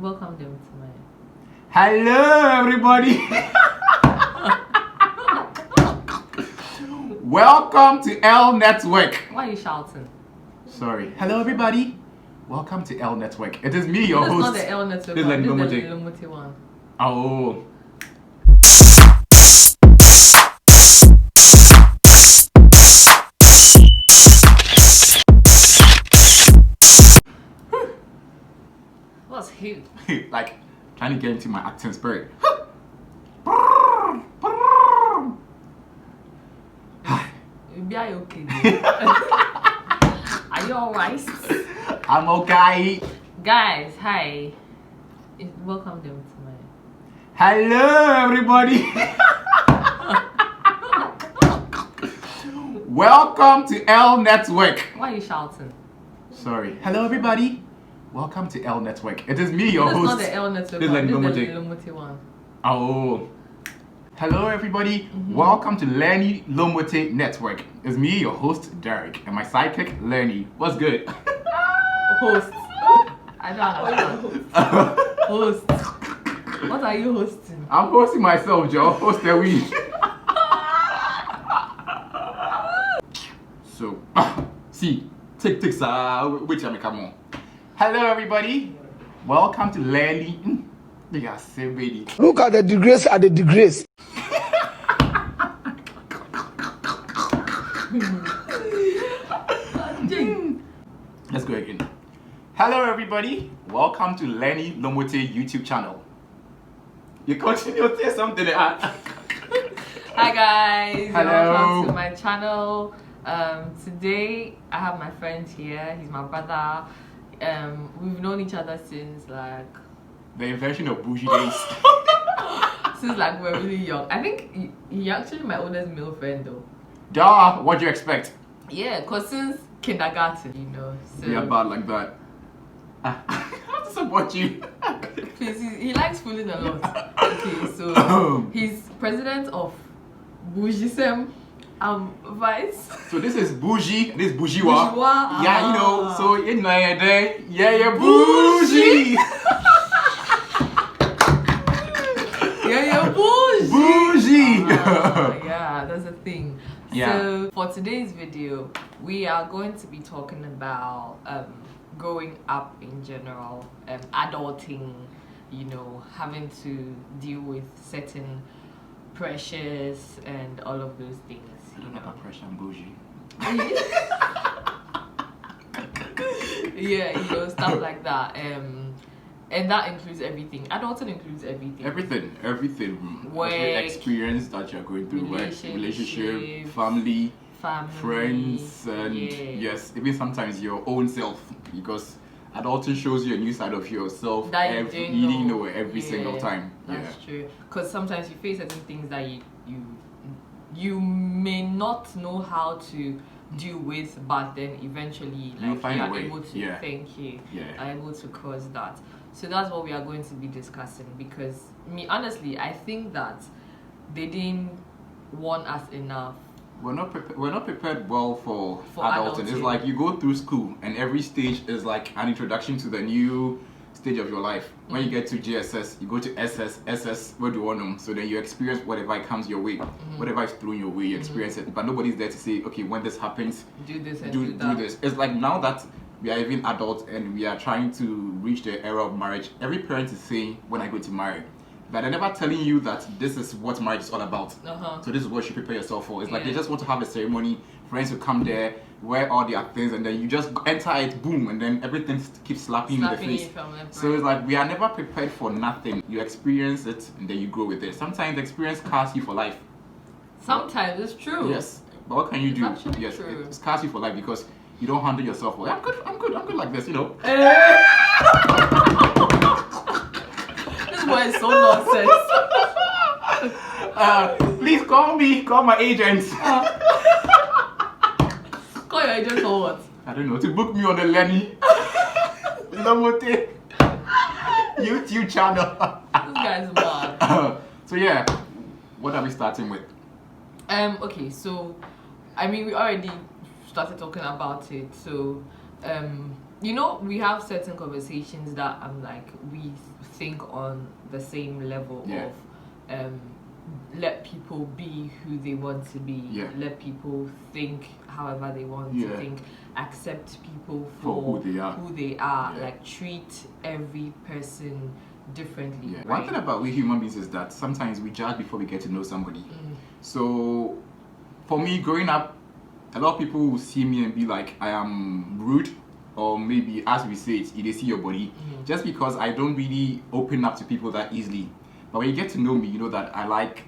Welcome them to my. Hello, everybody. Welcome to L Network. Why are you shouting? Sorry. Hello, everybody. Welcome to L Network. It is me, your This host. is not the L Network. This is Lerny This is Lomotey. the Lomotey one. Oh. What's he? Like trying to get into my acting spirit. Be I okay? Are you alright? I'm okay. Guys, hi. Welcome them to my. Hello, everybody. Welcome to L Network. Why are you shouting? Sorry. Hello, everybody. Welcome to L Network. It is me, your This is host. not the L Network. This is One. Lerny This is the Lomotey. Lomotey one. Oh. Hello, everybody. Welcome to Lerny Lomotey Network. It's me, your host, Derrick, and my sidekick, Lerny. What's good? Host. I don't understand. Host. What are you hosting? I'm hosting myself, Joe. Host the week. So, see, tick, which am I come on? Hello, everybody. Welcome to Lerny. They are so baby. Look at the disgrace at the disgrace. Let's go again. Hello, everybody. Welcome to Lerny Lomotey YouTube channel. You continue to say something. Hi guys, Hello. welcome to my channel. Today I have my friend here. He's my brother. We've known each other since like The invention of bougie days. we're really young. I think he actually my oldest male friend though. Duh, what do you expect? Yeah, cause since kindergarten, you know. So Be bad like that. How to support you? please, he likes fooling a lot. Okay, so he's president of Bougism Vice. So this is bougie, this is bourgeois. Bourgeois, Yeah, you know, so in my day, yeah, bougie. Yeah, bougie. Bougie. Yeah, that's a thing. Yeah. So for today's video, we are going to be talking about growing up in general, adulting, you know, having to deal with certain pressures and all of those things. I don't know about pressure and bougie. Yeah, you know, stuff like that. And that includes everything. Adulting includes everything. Everything. Work, every experience that you're going through, relationship, family, friends, and yes, even sometimes your own self, because adulting shows you a new side of yourself that you didn't know every single time. That's true. Because sometimes you face certain things that you may not know how to deal with, but then eventually You like find you a are way. able to are able to cross that. So that's what we are going to be discussing, because honestly I think that they didn't warn us enough. We're not prepared well for adulting. It's like you go through school and every stage is like an introduction to the new stage of your life. When you get to GSS, you go to SS, where do you want them? So then you experience whatever comes your way, whatever is thrown your way, you experience it. But nobody's there to say, okay, when this happens, Do this and do that. this. It's like now that we are even adults and we are trying to reach the era of marriage, every parent is saying, when I go to marry. But they're never telling you that this is what marriage is all about. So this is what you prepare yourself for. It's like they just want to have a ceremony, friends will come there, wear all their things, and then you just enter it, boom, and then everything keeps slapping you in the face. So it's like we are never prepared for nothing. You experience it and then you grow with it. Sometimes the experience scars you for life. Sometimes it's true. Yes. But what can you do? It's actually Yes, true. it scars you for life because you don't handle yourself well. I'm good like this, you know. This boy is so nonsense. Please call my agents. Call your agent for what? I don't know, to book me on the Lerny Lomotey YouTube channel. This guy is mad. So yeah, what are we starting with? Okay, so I mean we already started talking about it. So you know, we have certain conversations that I'm like, we think on the same level of let people be who they want to be, let people think however they want to think, accept people for who they are, like treat every person differently. Right? One thing about we human beings is that sometimes we judge before we get to know somebody. So for me, growing up, a lot of people will see me and be like, I am rude, or maybe, as we say it, they see your body, just because I don't really open up to people that easily. But when you get to know me, you know that I like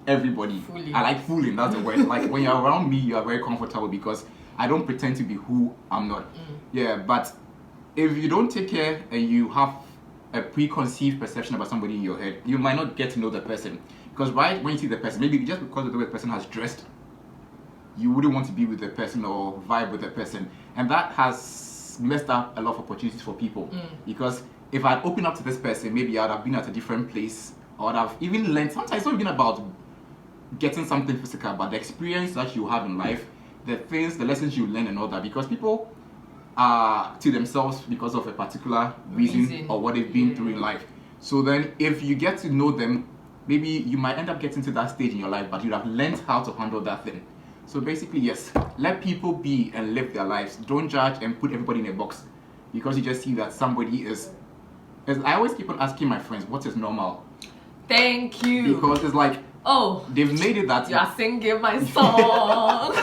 everybody. I like fooling, that's the word. Like when you're around me, you are very comfortable because I don't pretend to be who I'm not. Yeah, but if you don't take care and you have a preconceived perception about somebody in your head, you might not get to know the person. Because right when you see the person, maybe just because of the way the person has dressed, you wouldn't want to be with the person or vibe with the person. And that has messed up a lot of opportunities for people. Because if I'd opened up to this person, maybe I'd have been at a different place, or I'd have even learned. Sometimes it's not even about getting something physical, but the experience that you have in life, the things, the lessons you learn and all that. Because people are to themselves because of a particular reason or what they've been through in life. So then if you get to know them, maybe you might end up getting to that stage in your life, but you'd have learned how to handle that thing. So basically, yes, let people be and live their lives. Don't judge and put everybody in a box because you just see that somebody is. As I always keep on asking my friends, what is normal? Thank you. Because it's like, they've made it that you are singing my song.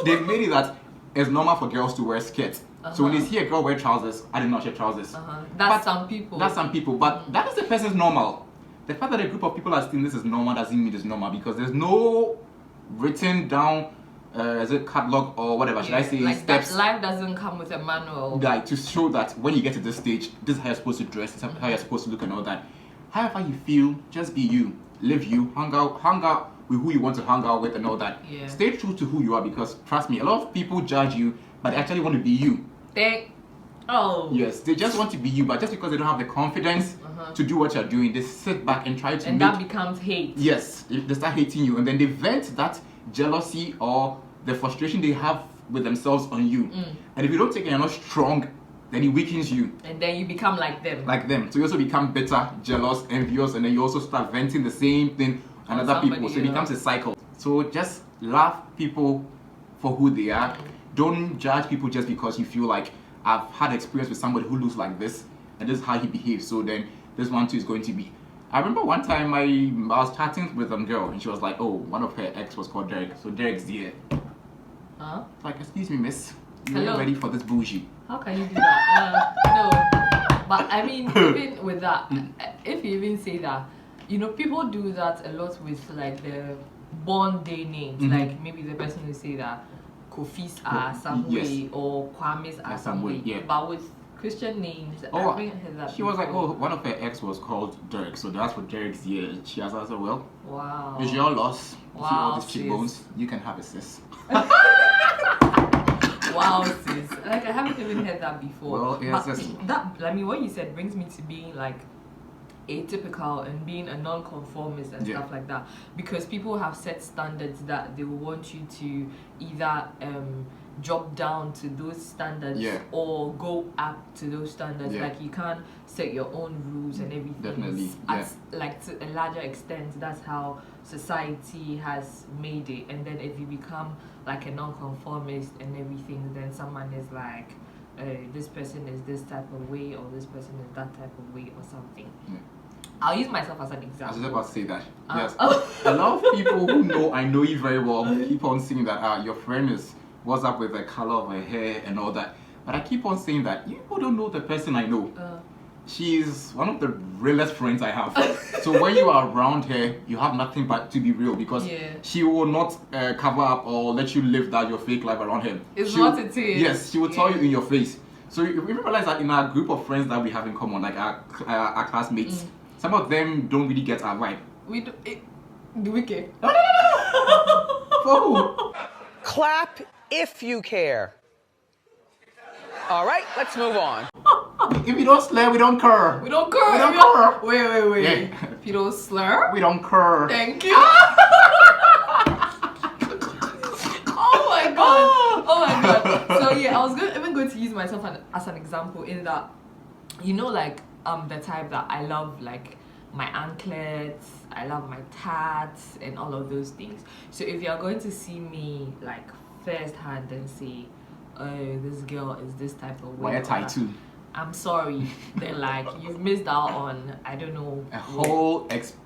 They've made it that it's normal for girls to wear skirts. So when you see a girl wear trousers, I did not wear trousers. That's some people. That's some people, but that is the person's normal. The fact that a group of people are saying this is normal doesn't mean it's normal because there's no written down as a catalog or whatever, should I say, like steps. That life doesn't come with a manual. Like to show that when you get to this stage, this is how you're supposed to dress, this is how you're supposed to look and all that. However you feel, just be you. Live you, hang out with who you want to hang out with and all that. Stay true to who you are because trust me, a lot of people judge you, but they actually want to be you. Yes, they just want to be you, but just because they don't have the confidence to do what you're doing, they sit back and try to that becomes hate. Yes, they start hating you and then they vent that jealousy or the frustration they have with themselves on you. And if you don't take it, you're not strong, then it weakens you. And then you become like them. So you also become bitter, jealous, envious, and then you also start venting the same thing on other people. So it becomes a cycle. So just love people for who they are. Don't judge people just because you feel like I've had experience with somebody who looks like this and this is how he behaves. So then this one too is going to be. I remember one time I was chatting with a girl and she was like, oh, one of her ex was called Derrick. So Derrick's here. Like, excuse me, miss. You're ready for this bougie. How can you do that? No. But I mean, even with that, if you even say that, you know, people do that a lot with like the born day names. Like maybe the person will say that Kofi's are some way or Kwame's are some way. But with Christian names, I haven't heard that. She was like, oh, one of her ex was called Derrick, so that's what Derrick's year. She has answered, well, wow, it's your loss. Wow, see all these cheekbones, you can have a sis. Wow, sis. Like I haven't even heard that before. Well, yes, that, I mean, what you said brings me to being like atypical and being a non-conformist and stuff like that, because people have set standards that they will want you to either drop down to those standards or go up to those standards. Like you can't set your own rules and everything. Definitely. Like to a larger extent, that's how society has made it. And then if you become like a non-conformist and everything, then someone is like, this person is this type of way or this person is that type of way or something. I'll use myself as an example. I was about to say that. Yes. A lot of people who I know you very well, keep on saying that your friend is what's up with the color of her hair and all that. But I keep on saying that you people don't know the person I know. She's one of the realest friends I have. So when you are around her, you have nothing but to be real because she will not cover up or let you live that your fake life around her. It's what it is. Yes, she will tell you in your face. So you realize that in our group of friends that we have in common, like our classmates, some of them don't really get our vibe. We do. Do we care? No. For who? Clap if you care. All right, let's move on. If you don't slur, we don't care. We don't care. We don't care. Wait. Yeah. If you don't slur, we don't care. Thank you. Oh my god. So But yeah, I was even going to use myself as an example in that, you know, like the type that I love like my anklets, I love my tats and all of those things. So if you're going to see me like first hand and say, oh, this girl is this type of way, why a tattoo? I'm sorry. Then like you've missed out on, I don't know, a whole experience.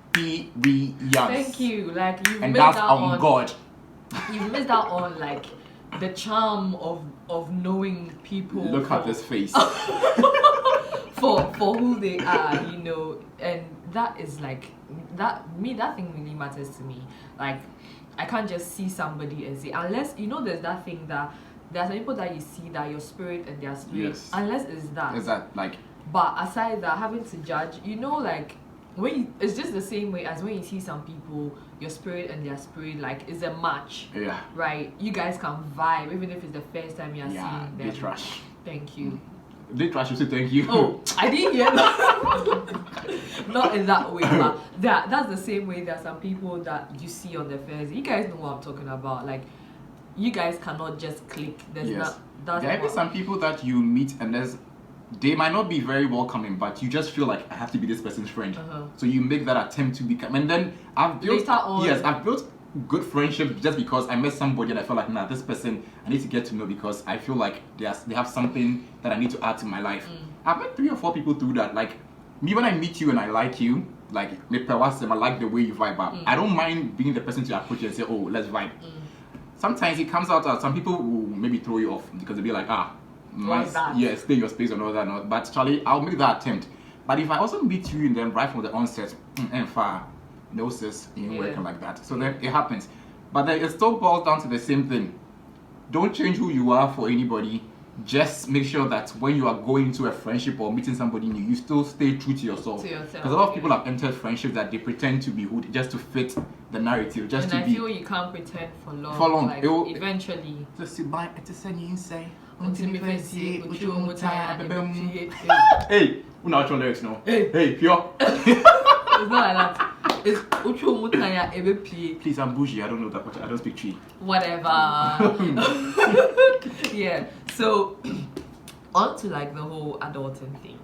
Thank you. Like you've and missed that's out on on God. You've missed out on like the charm of knowing people. Look at this face. for who they are, you know, and that is like that thing really matters to me. Like I can't just see somebody and say, unless you know there's that thing that there are some people that you see that your spirit and their spirit, yes. unless it's that. Is that like? But aside that, having to judge, you know, like it's just the same way as when you see some people, your spirit and their spirit like is a match. Yeah. Right. You guys can vibe even if it's the first time you're seeing them. They trash. Thank you. They trash you say thank you. Oh, I didn't hear that. Not in that way, but that's the same way there are some people that you see on the first. You guys know what I'm talking about. Like you guys cannot just click. There's yes. That's there are even some people that you meet and they might not be very welcoming, but you just feel like I have to be this person's friend. So you make that attempt to become, and then I've built good friendships just because I met somebody and I felt like, nah, this person I need to get to know because I feel like they have something that I need to add to my life. I've met 3 or 4 people through that. Like me, when I meet you and I like you, like I like the way you vibe up. I don't mind being the person to approach you and say, oh, let's vibe. Sometimes it comes out as some people will maybe throw you off because they'll be like, stay in your space and all that. No. But Charlie, I'll make that attempt. But if I also meet you and then right from the onset, and far, no sis, it ain't working like that. So then it happens. But then it still boils down to the same thing. Don't change who you are for anybody. Just make sure that when you are going into a friendship or meeting somebody new, you still stay true to yourself. Because a lot of people have entered friendships that they pretend to be who just to fit the narrative, just and to I be. feel you can't pretend for long. For long, like, eventually. Just sit by and just send you say. Hey, we not your lyrics now. Hey, pure. It's not like that. It's please, I'm bougie. I don't know that much. I don't speak tree. Whatever. Yeah. So on to like the whole adulting thing.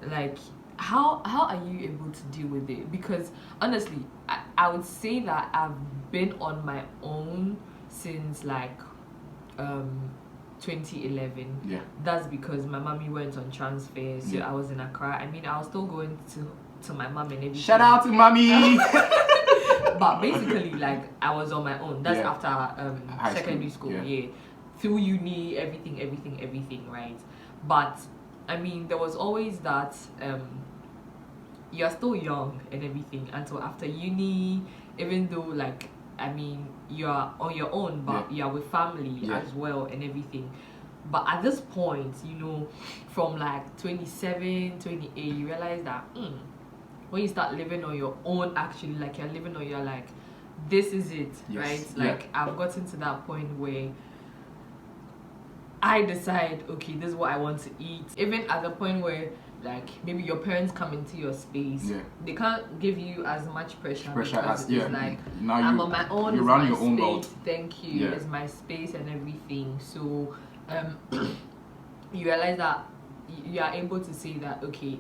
Like how are you able to deal with it? Because honestly, I would say that I've been on my own since like 2011. Yeah. That's because my mommy went on transfer, so I was in Accra. I mean, I was still going to my mom and everything. Shout out to mommy. But basically, like I was on my own. That's after secondary school. Yeah. Through uni, everything, right? But I mean, there was always that you're still young and everything until after uni, even though like I mean you're on your own, but you're with family as well and everything. But at this point, you know, from like 27, 28, you realize that when you start living on your own, actually, like you're living on your like, this is it, right? Like I've gotten to that point where I decide, okay, this is what I want to eat. Even at the point where like maybe your parents come into your space, they can't give you as much pressure as it's like now I'm on my own. You run your own world. Thank you. It's my space and everything. So you realize that you are able to say that, okay,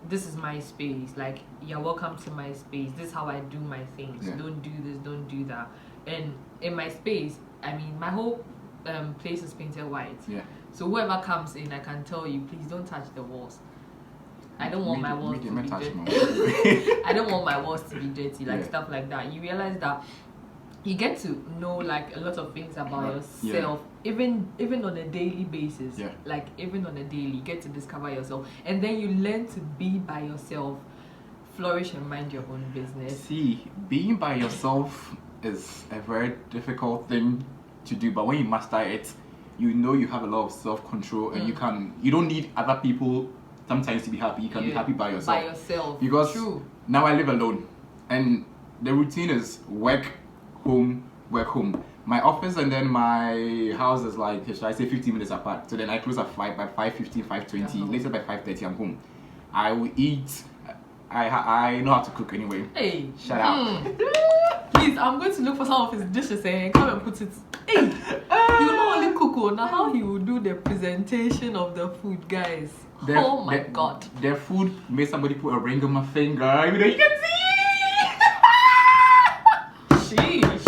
this is my space. Like you're welcome to my space. This is how I do my things. Don't do this. Don't do that. And in my space, I mean, my whole place is painted white. So whoever comes in, I can tell you, please don't touch the walls. I don't want my walls to be dirty. I don't want my walls to be dirty, like stuff like that. You realize that you get to know like a lot of things about yourself, even on a daily basis. Like even on a daily, you get to discover yourself, and then you learn to be by yourself, flourish and mind your own business. See, being by yourself is a very difficult thing to do, but when you master it, you know you have a lot of self-control and you don't need other people sometimes to be happy. You can be happy by yourself. Because now I live alone and the routine is work, home, work, home. My office and then my house is like, should I say 15 minutes apart. So then I close at 5, by 5:15, 5:20, later by 5:30 I'm home. I will eat. I know how to cook anyway. Hey. Shout out. Please, I'm going to look for some of his dishes and come and put it. Hey, he will not only cook, now how he will do the presentation of the food, guys. Oh my God. Their food made somebody put a ring on my finger. You can see. Sheesh.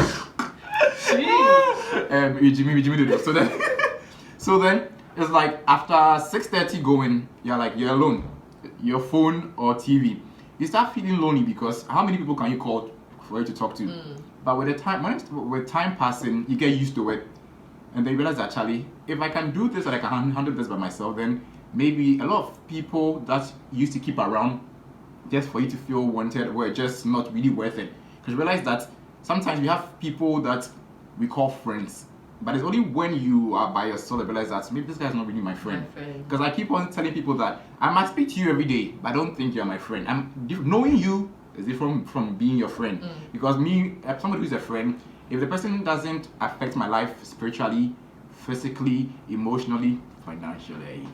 Jimmy. So then it's like after 6:30 going, you're alone. Your phone or TV. You start feeling lonely because how many people can you call for you to talk to? But with time passing, you get used to it, and then you realize that actually, if I can do this and I can handle this by myself, then maybe a lot of people that used to keep around just for you to feel wanted were just not really worth it. Because you realize that sometimes we have people that we call friends, but it's only when you are by yourself that you realize that maybe this guy's not really my friend. Because I keep on telling people that I might speak to you every day, but I don't think you're my friend. Knowing you is different from being your friend. Because me, as somebody who's a friend, if the person doesn't affect my life spiritually, physically, emotionally, financially,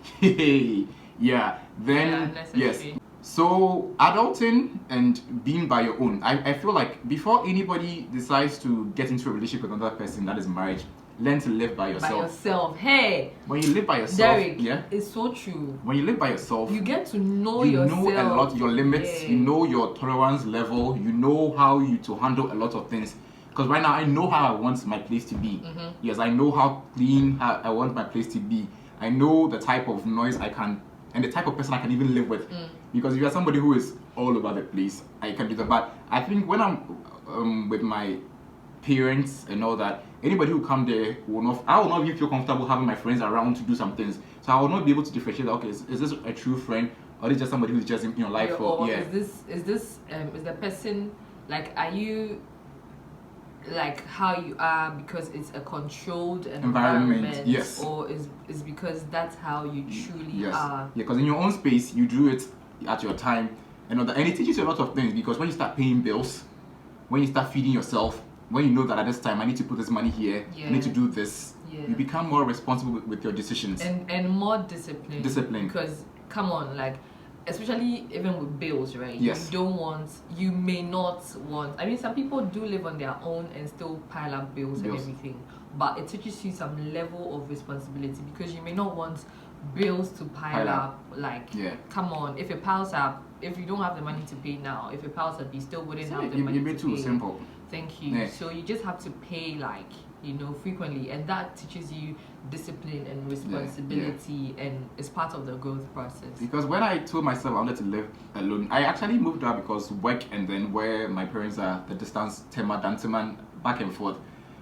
then yes. So adulting and being by your own, I feel like before anybody decides to get into a relationship with another person, that is marriage, learn to live by yourself. By yourself. Hey. When you live by yourself, Derrick, it's so true. When you live by yourself, you get to know yourself. You know a lot, your limits. You know your tolerance level. You know how to handle a lot of things. Because right now I know how I want my place to be. Yes, I know how clean I want my place to be. I know the type of noise I can and the type of person I can even live with. Because if you're somebody who is all over the place, I can do that. But I think when I'm with my parents and all that, anybody who come there I will not even feel comfortable having my friends around to do some things. So I will not be able to differentiate. Okay, is this a true friend or is it just somebody who's just in your life is the person like, are you like how you are because it's a controlled environment? Yes. Or is because that's how you truly are? Yeah, because in your own space you do it at your time and it teaches you a lot of things. Because when you start paying bills, when you start feeding yourself, when you know that at this time I need to put this money here, I need to do this, you become more responsible with your decisions and more disciplined. Because come on, like, especially even with bills, right? Yes. You may not want, I mean, some people do live on their own and still pile up bills and everything, but it teaches you some level of responsibility because you may not want bills to pile up. Like, come on, if it piles up, if you don't have the money to pay now, if it piles up, you still wouldn't have the money to pay. Too simple. Thank you. So you just have to pay, like, frequently, and that teaches you discipline and responsibility, and it's part of the growth process. Because when I told myself I wanted to live alone, I actually moved out because work and then where my parents are, the distance, Tema, Danteman, back and forth.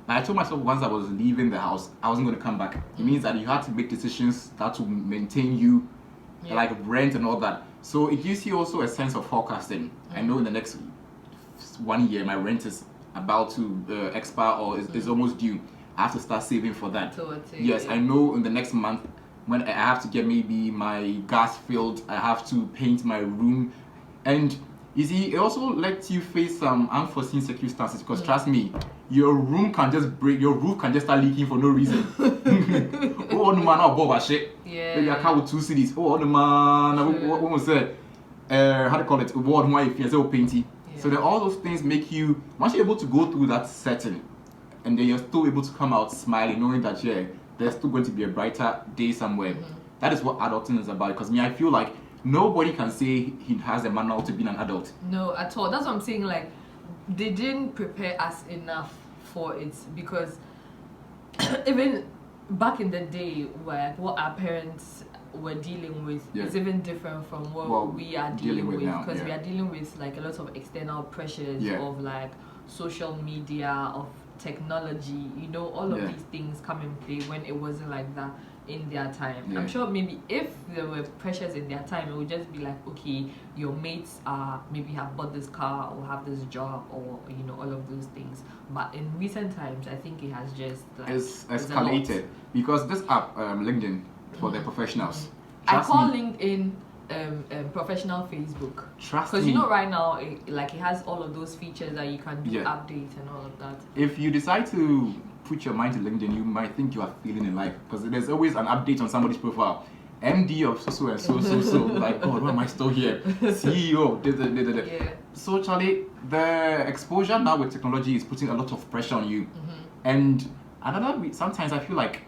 And I told myself once I was leaving the house, I wasn't going to come back. It means that you have to make decisions that will maintain you, like rent and all that. So it gives you also a sense of forecasting. I know in the next 1 year my rent is about to expire or is almost due. I have to start saving for that. Yes, I know in the next month when I have to get maybe my gas filled, I have to paint my room. And you see, it also lets you face some unforeseen circumstances because trust me, your room can just break, your roof can just start leaking for no reason. Oh, no man, I'll bob shit. Maybe I come with 2 cities. Oh, no man, what was that? How to call it? Word why if you're painty. So then all those things make you, once you're able to go through that setting, and then you're still able to come out smiling, knowing that there's still going to be a brighter day somewhere. That is what adulting is about. Because I feel like nobody can say he has a manual to be an adult. No, at all. That's what I'm saying. Like, they didn't prepare us enough for it, because even back in the day, where what our parents were dealing with is even different from what we are dealing with now, because we are dealing with like a lot of external pressures of like social media, of technology, all of these things come in play when it wasn't like that in their time. I'm sure maybe if there were pressures in their time, it would just be like, okay, your mates maybe have bought this car or have this job or all of those things. But in recent times, I think it has just like it's escalated, because this app, LinkedIn, for the professionals. I call LinkedIn professional Facebook. Because right now it has all of those features that you can do updates and all of that. If you decide to put your mind to LinkedIn, you might think you are feeling in life, because there's always an update on somebody's profile. MD of so and so. Like, God, why am I still here? CEO. Yeah. So, Charlie, the exposure now with technology is putting a lot of pressure on you. And sometimes I feel like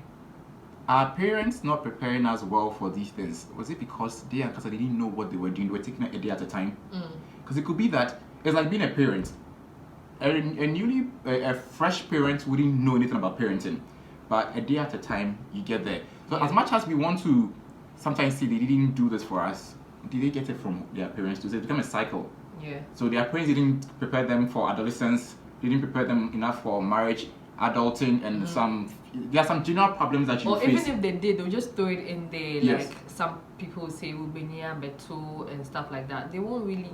our parents not preparing us well for these things. Was it because they didn't know what they were doing? They were taking it a day at a time. Because it could be that it's like being a parent. A fresh parent wouldn't know anything about parenting, but a day at a time you get there. So as much as we want to sometimes say they didn't do this for us, did they get it from their parents too? So it's become a cycle. Yeah. So their parents didn't prepare them for adolescence, they didn't prepare them enough for marriage, adulting, and there are some general problems that you face. Or even if they did, they'll just throw it in there. Yes. Like some people say Ubenia, Beto, and stuff like that. They won't really.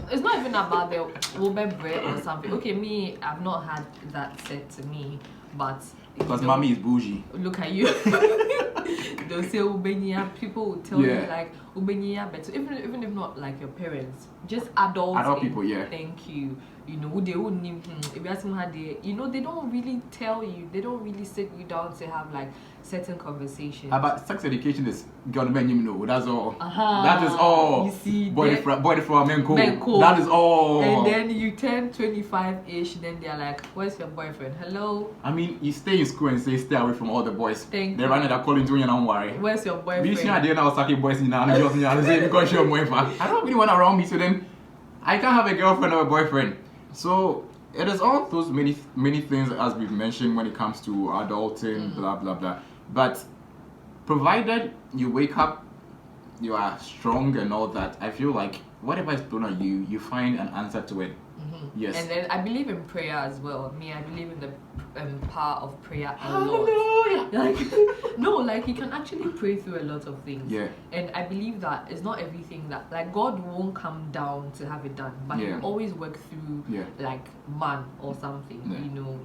It's not even about the Ube bread or something. Okay, me, I've not had that said to me, but because mommy is bougie. Look at you. They'll say Ubenia. People will tell you like Ubenia, but even if not like your parents, just adult people. Yeah. Thank you. You know, they wouldn't even, if you ask them how they, you know, they don't really tell you, they don't really sit you down to have like certain conversations. But sex education is government, you know, that's all. That is all. You see, boy from men cool. That is all. And then you turn 25-ish, then they're like, where's your boyfriend? Hello? I mean, you stay in school and say, stay away from all the boys. Thank they you. run it, calling you, don't worry. Where's your boyfriend? I don't really want around me, so then I can't have a girlfriend or a boyfriend. So it is all those many things as we've mentioned when it comes to adulting, blah blah blah. But provided you wake up, you are strong and all that, I feel like whatever is thrown at you, you find an answer to it. Yes. And then I believe in prayer as well. Me, I believe in the power of prayer a lot. Like you can actually pray through a lot of things. Yeah. And I believe that it's not everything that like God won't come down to have it done, but He will always work through like man or something. You know,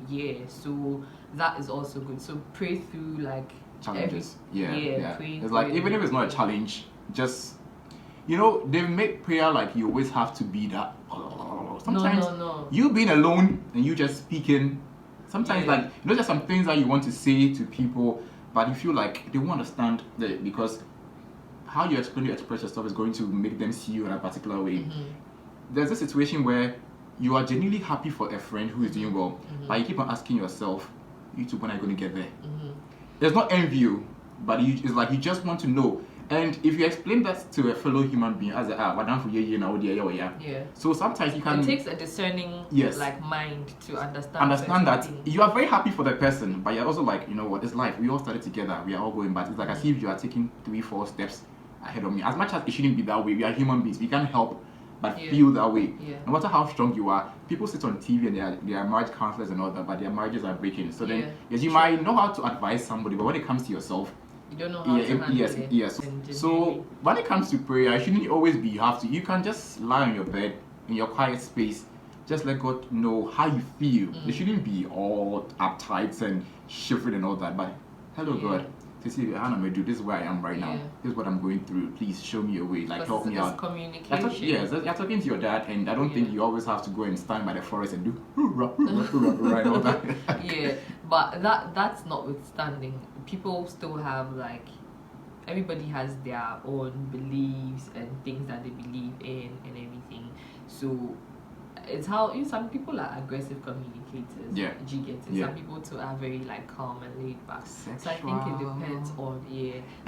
So that is also good. So pray through like challenges. Pray it's like even if it's not a challenge, just they make prayer like you always have to be that. Sometimes you being alone and you just speaking. Sometimes like just some things that you want to say to people, but you feel like they won't understand that because how you express yourself is going to make them see you in a particular way. There's a situation where you are genuinely happy for a friend who is doing well, but you keep on asking yourself, YouTube, when are you going to get there? There's not envy, but it's like you just want to know. And if you explain that to a fellow human being as so sometimes you can. It takes a discerning like mind to understand that things. You are very happy for the person, but you're also like, you know what, it's life. We all started together. We are all going back. It's like as if you are taking 3-4 steps ahead of me. As much as it shouldn't be that way, we are human beings. We can't help but feel that way. No matter how strong you are, people sit on TV and they are marriage counselors and all that, but their marriages are breaking. So then, yes, you might know how to advise somebody, but when it comes to yourself, you don't know how to handle it. Yes. So when it comes to prayer, it shouldn't always be you have to. You can just lie on your bed in your quiet space. Just let God know how you feel. It shouldn't be all uptight and shivering and all that. But hello, God. To see this is where I am right now. This is what I'm going through. Please show me a way. Like help me out. Communication. You're talking to your dad, and I don't think you always have to go and stand by the forest and do right all that. But that's notwithstanding, people still have like everybody has their own beliefs and things that they believe in and everything. So it's how some people are aggressive communicators. Some people too are very like calm and laid back. So I think it depends on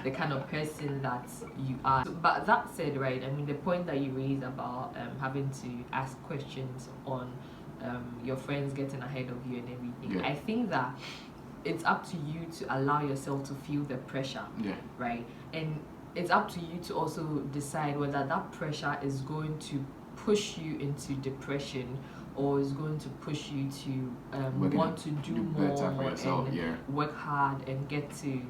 the kind of person that you are. But that said, right, I mean the point that you raised about having to ask questions on your friends getting ahead of you and everything. I think that it's up to you to allow yourself to feel the pressure. Right? And it's up to you to also decide whether that pressure is going to push you into depression or is going to push you to want to do more for yourself, and work hard and get to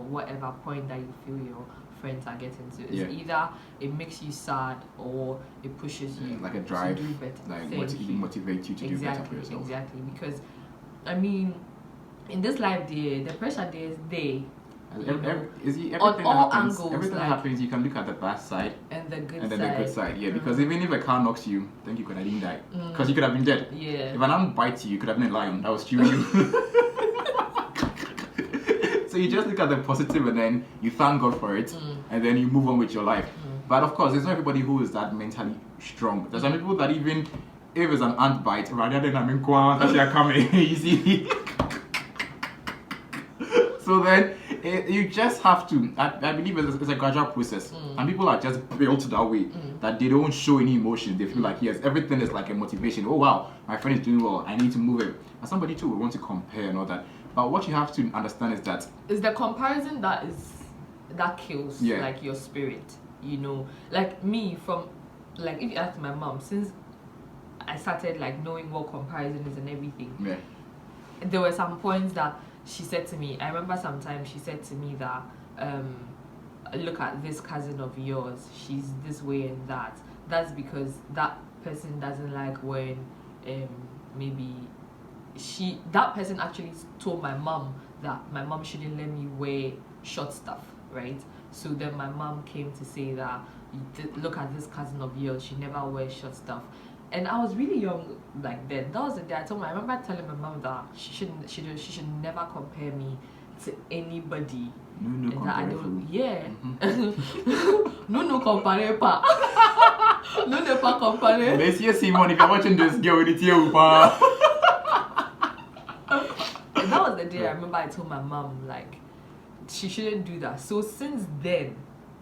whatever point that you feel your friends are getting to. It's either it makes you sad or it pushes you like a drive to do better. Like motivate you to do better for yourself. Exactly, because I mean in this life the pressure there is there. Everything on all happens, angles, everything like, happens, you can look at the bad side and the good and then side. the good side. Because even if a car knocks you, thank you God I didn't die. Because you could have been dead. If an animal bites you, you could have been a lion that was chewing you. So you just look at the positive and then you thank God for it, and then you move on with your life. But of course, there's not everybody who is that mentally strong. There's some people that even if it's an ant bite, rather than that's coming, you see. So then you just have to. I believe it's a gradual process, and people are just built that way that they don't show any emotion. They feel like yes, everything is like a motivation. Oh wow, my friend is doing well. I need to move it. And somebody too will want to compare and all that. But what you have to understand is that it's the comparison that kills like your spirit. You know, like me from like if you ask my mom, since I started like knowing what comparison is and everything, there were some points that she said to me. I remember sometimes she said to me that look at this cousin of yours, she's this way and that. That's because that person doesn't like when maybe that person actually told my mom that my mom shouldn't let me wear short stuff, right? So then my mom came to say that look at this cousin of yours, she never wears short stuff. And I was really young like then. That was the day I remember telling my mom that she should never compare me to anybody. No, that I don't. Yeah. No, compare pa. No, pa compare. Monsieur Simon, if you're watching this, get with it here, pa. And that was the day I remember I told my mom like she shouldn't do that. So since then,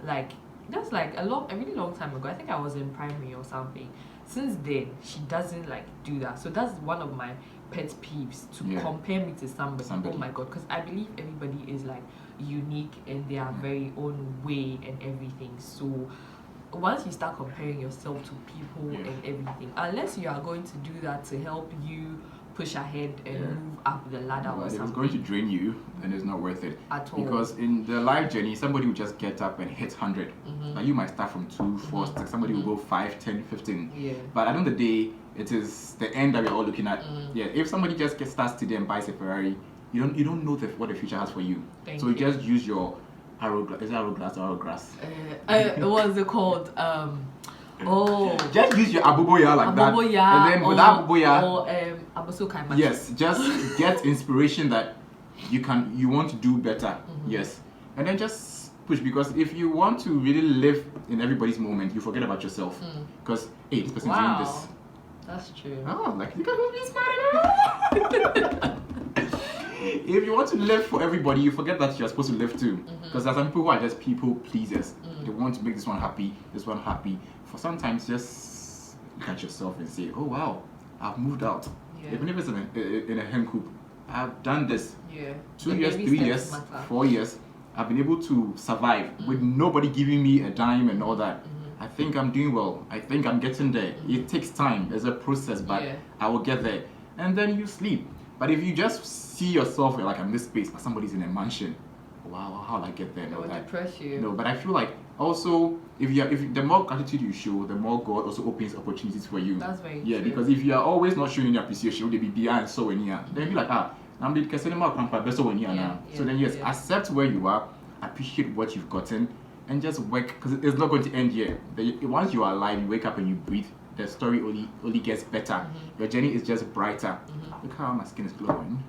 like that's like a really long time ago. I think I was in primary or something. Since then, she doesn't like do that. So that's one of my pet peeves, to compare me to somebody. Oh my God, because I believe everybody is like unique and their very own way and everything. So once you start comparing yourself to people and everything, unless you are going to do that to help you push ahead and move up the ladder or something. If it's going to drain you, then it's not worth it. At all. Because in the life journey, somebody will just get up and hit 100. Now you might start from 2, 4, 6. Somebody will go 5, 10, 15. Yeah. But at the end of the day, it is the end that we're all looking at. Yeah. If somebody just starts today and buys a Ferrari, you don't know what the future has for you. So you just use your is it arrowglass or arrowgrass? What's it called? Just use your abuboya like that, and then with that abuboya, yes, just get inspiration that you want to do better, yes, and then just push, because if you want to really live in everybody's moment, you forget about yourself, because hey, this person's doing this. That's true. Oh, like you guys be smart. If you want to live for everybody, you forget that you're supposed to live too, because there's some people who are just people pleasers. They want to make this one happy, this one happy. For sometimes just look at yourself and say, oh wow, I've moved out. Even if it's in a hen coop, I've done this. 2 years, 3 years, 4 years, I've been able to survive with nobody giving me a dime and all that. I think I'm doing well. I think I'm getting there. It takes time. There's a process, but I will get there. And then you sleep. But if you just see yourself like I'm in this space, but somebody's in a mansion, wow, how will I get there? It will depress you. No, but I feel like also if the more gratitude you show, the more God also opens opportunities for you. That's very true. Because if you are always not showing any appreciation, they be behind so when then you be like I'm the so then yes, accept where you are, appreciate what you've gotten, and just work, because it's not going to end here. Once you are alive, you wake up and you breathe, the story only gets better. Your journey is just brighter. Look how my skin is glowing,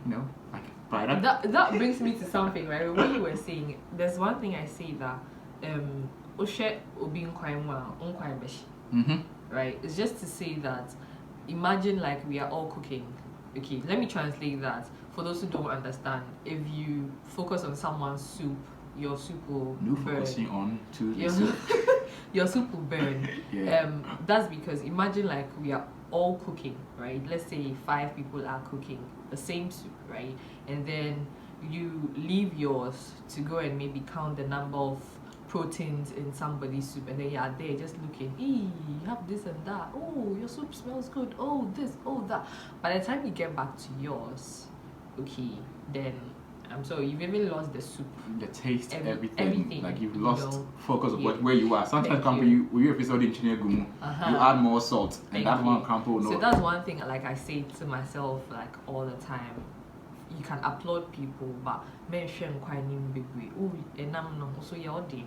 like brighter. That brings me to something, right? When you were saying, there's one thing I say that right? It's just to say that imagine like we are all cooking. Okay, let me translate that for those who don't understand. If you focus on someone's soup, your soup will burn. Your soup will burn. That's because imagine like we are all cooking, right? Let's say 5 people are cooking the same soup, right? And then you leave yours to go and maybe count the number of proteins in somebody's soup, and then you are there just looking, you have this and that, oh, your soup smells good, oh, this, oh, that. By the time you get back to yours, okay, then I'm sorry, you've even lost the soup, the taste, everything. Like you've lost focus of where you are. Sometimes you episode engineer gumu, you add more salt, and that one campo. So that's one thing. Like I say to myself, like all the time, you can applaud people, but mention quite new baby. Oh, and I'm not also your day.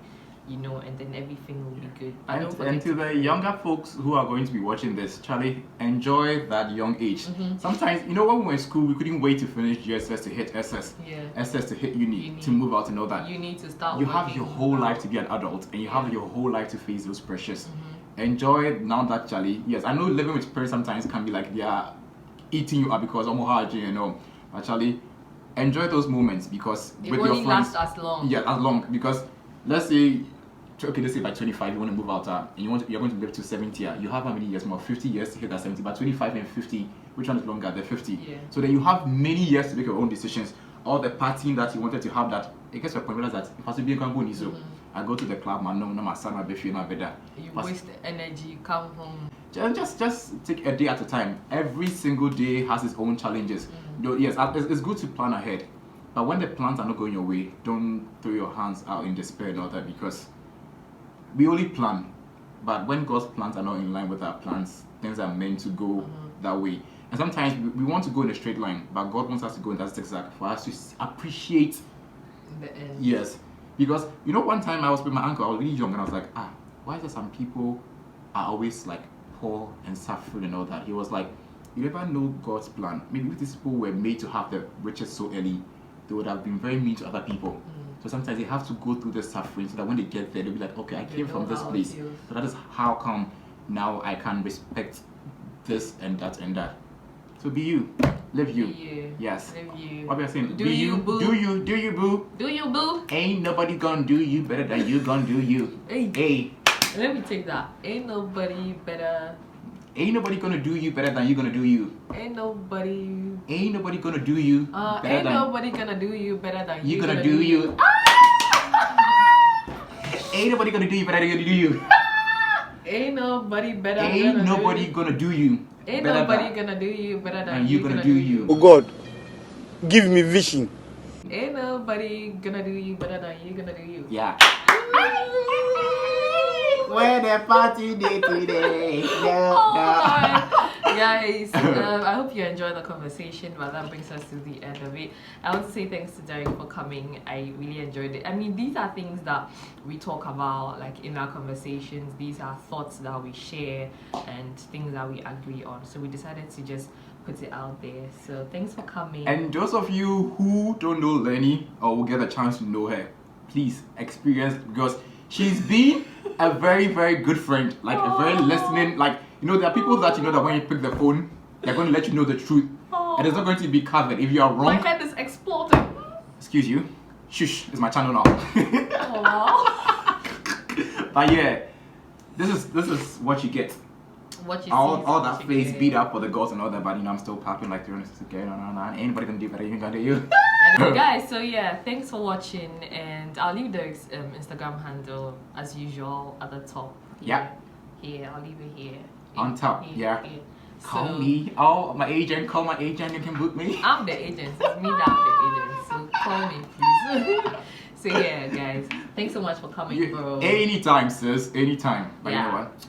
you know, and then everything will be good. But don't And forget to the younger folks who are going to be watching this, Charlie, enjoy that young age. Sometimes, you know, when we were in school, we couldn't wait to finish GSS to hit SS, SS to hit uni, to move out and all that. You need to start. You have your whole life to be an adult, and you have your whole life to face those pressures. Enjoy now that, Charlie. Yes, I know living with parents sometimes can be like they are eating you up because I'm hard, you know. But Charlie, enjoy those moments because it with only your friends, lasts as long. Yeah, as long because let's say by 25 you want to move out and you're going to live to 70. You have how many years more? 50 years to hit that 70. But 25 and 50, which one is longer? The 50. Yeah. So then you have many years to make your own decisions. All the partying that you wanted to have, that it gets to a point where that if I should be a company, so I go to the club, man, no, my son, my baby, my better. You waste energy, you come home. Just take a day at a time. Every single day has its own challenges. Yes, it's good to plan ahead. But when the plans are not going your way, don't throw your hands out in despair and all that, because we only plan. But when God's plans are not in line with our plans, things are meant to go that way. And sometimes we want to go in a straight line, but God wants us to go in that zigzag for us to appreciate the end. Yes. Because, you know, one time I was with my uncle, I was really young, and I was like, why is there some people are always like poor and suffering and all that? He was like, you never know God's plan. Maybe if these people were made to have the riches so early, they would have been very mean to other people. So sometimes they have to go through the suffering so that when they get there, they'll be like, okay, I came from this place. So that is how come now I can respect this and that and that. So be you. Live you. Be you. Yes. Live you. What we are saying? Do you, boo. Do you, boo. Do you, boo. Ain't nobody gonna do you better than you gonna do you. Hey. Let me take that. Ain't nobody better. Ain't nobody gonna do you better than you gonna do you. Ain't nobody Gonna do you better ain't than nobody gonna do you better than you gonna do you. Ain't nobody gonna do you better than you gonna do you. Ain't nobody better. Ain't nobody gonna do you. Ain't nobody gonna do you better than you gonna do you. Oh God, give me vision. Ain't nobody gonna do you better than you gonna do you. Yeah. Where the party day today? Guys, I hope you enjoyed the conversation, but that brings us to the end of it. I want to say thanks to Derrick for coming. I really enjoyed it. I mean, these are things that we talk about like in our conversations. These are thoughts that we share and things that we agree on. So we decided to just put it out there. So thanks for coming. And those of you who don't know Lerny or will get a chance to know her, please experience, because she's been a very, very good friend, like a very listening, like, you know, there are people that you know that when you pick the phone, they're going to let you know the truth. And it's not going to be covered. If you are wrong, my head is exploding. Excuse you. Shush, it's my channel now. But yeah, this is what you get. What you all that face beat up for the girls and all that, but you know I'm still popping like 360k. No. Anybody can do better. You can do you. Anyway, guys, so yeah, thanks for watching, and I'll leave Derrick's Instagram handle as usual at the top. Yeah. Here, I'll leave it here. On top, here, yeah. Here. Call So, me. Oh, my agent. Call my agent. You can book me. I'm the agent. It's me that's the agent. So call me, please. So yeah, guys, thanks so much for coming, bro. Anytime, sis. Anytime. But Yeah. you know what?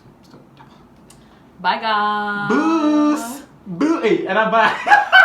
Bye, guys. Boost. Boo. Hey, and I'm back.